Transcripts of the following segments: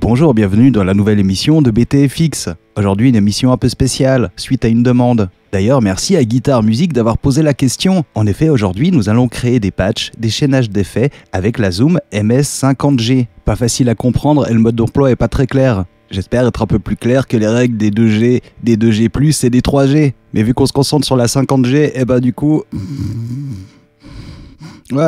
Bonjour, bienvenue dans la nouvelle émission de BTFX. Aujourd'hui, une émission un peu spéciale, suite à une demande. D'ailleurs, merci à Guitare Music d'avoir posé la question. En effet, aujourd'hui, nous allons créer des patchs, des chaînages d'effets avec la Zoom MS50G. Pas facile à comprendre et le mode d'emploi est pas très clair. J'espère être un peu plus clair que les règles des 2G, des 2G+, et des 3G. Mais vu qu'on se concentre sur la 50G, du coup...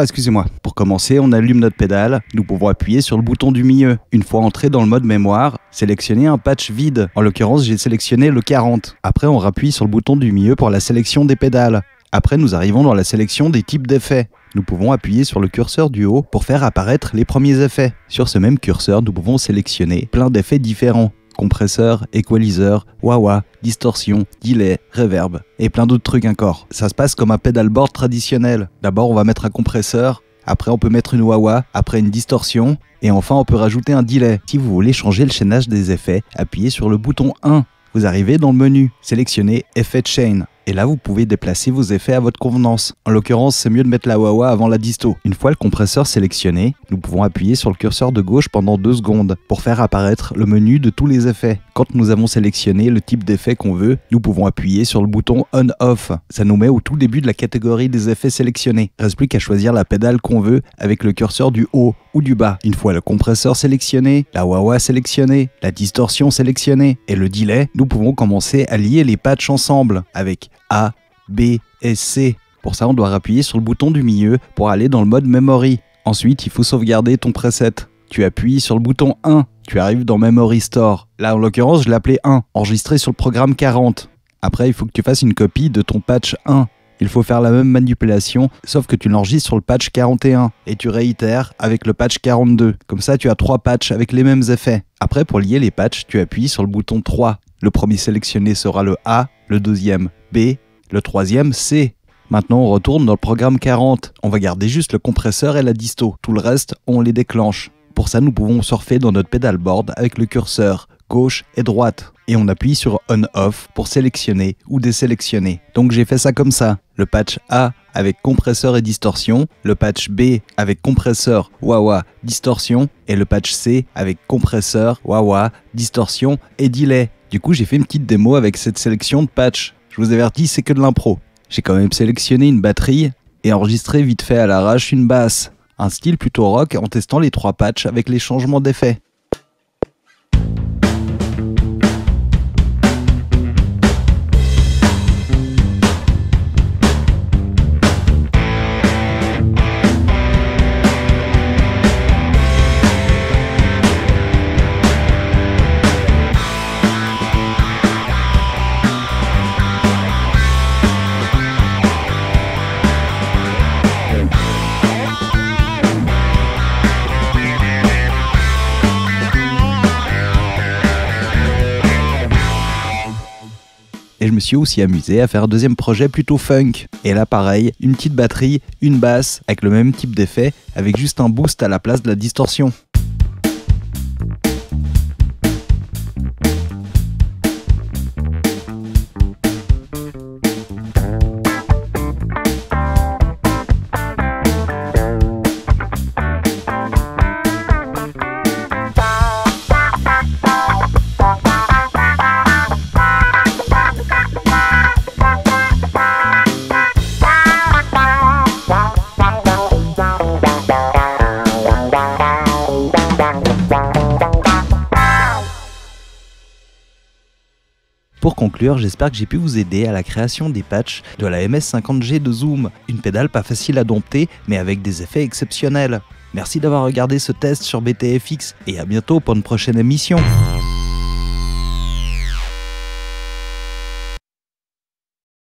excusez-moi. Pour commencer, on allume notre pédale. Nous pouvons appuyer sur le bouton du milieu. Une fois entré dans le mode mémoire, sélectionnez un patch vide. En l'occurrence, j'ai sélectionné le 40. Après, on rappuie sur le bouton du milieu pour la sélection des pédales. Après, nous arrivons dans la sélection des types d'effets. Nous pouvons appuyer sur le curseur du haut pour faire apparaître les premiers effets. Sur ce même curseur, nous pouvons sélectionner plein d'effets différents. Compresseur, equalizer, wah-wah, distorsion, delay, reverb et plein d'autres trucs encore. Ça se passe comme un pedalboard traditionnel. D'abord, on va mettre un compresseur, après on peut mettre une wah-wah, après une distorsion et enfin on peut rajouter un delay. Si vous voulez changer le chaînage des effets, appuyez sur le bouton 1. Vous arrivez dans le menu, sélectionnez Effet Chain. Et là, vous pouvez déplacer vos effets à votre convenance. En l'occurrence, c'est mieux de mettre la wah-wah avant la disto. Une fois le compresseur sélectionné, nous pouvons appuyer sur le curseur de gauche pendant 2 secondes pour faire apparaître le menu de tous les effets. Quand nous avons sélectionné le type d'effet qu'on veut, nous pouvons appuyer sur le bouton On-Off. Ça nous met au tout début de la catégorie des effets sélectionnés. Il ne reste plus qu'à choisir la pédale qu'on veut avec le curseur du haut ou du bas. Une fois le compresseur sélectionné, la wah-wah sélectionnée, la distorsion sélectionnée et le delay, nous pouvons commencer à lier les patchs ensemble avec A, B et C. Pour ça, on doit appuyer sur le bouton du milieu pour aller dans le mode Memory. Ensuite, il faut sauvegarder ton preset. Tu appuies sur le bouton 1. Tu arrives dans Memory Store. Là, en l'occurrence, je l'appelais 1, enregistré sur le programme 40. Après, il faut que tu fasses une copie de ton patch 1. Il faut faire la même manipulation, sauf que tu l'enregistres sur le patch 41 et tu réitères avec le patch 42. Comme ça, tu as 3 patchs avec les mêmes effets. Après, pour lier les patchs, tu appuies sur le bouton 3. Le premier sélectionné sera le A, le deuxième B, le troisième C. Maintenant, on retourne dans le programme 40. On va garder juste le compresseur et la disto. Tout le reste, on les déclenche. Pour ça, nous pouvons surfer dans notre pedalboard avec le curseur gauche et droite. Et on appuie sur On-Off pour sélectionner ou désélectionner. Donc j'ai fait ça comme ça. Le patch A avec compresseur et distorsion, le patch B avec compresseur, wah-wah, distorsion, et le patch C avec compresseur, wah-wah, distorsion et delay. Du coup, j'ai fait une petite démo avec cette sélection de patchs. Je vous avertis, c'est que de l'impro. J'ai quand même sélectionné une batterie et enregistré vite fait à l'arrache une basse. Un style plutôt rock en testant les 3 patchs avec les changements d'effets. Et je me suis aussi amusé à faire un deuxième projet plutôt funk. Et là pareil, une petite batterie, une basse, avec le même type d'effet, avec juste un boost à la place de la distorsion. Pour conclure, j'espère que j'ai pu vous aider à la création des patchs de la MS50G de Zoom, une pédale pas facile à dompter mais avec des effets exceptionnels. Merci d'avoir regardé ce test sur BTFX et à bientôt pour une prochaine émission.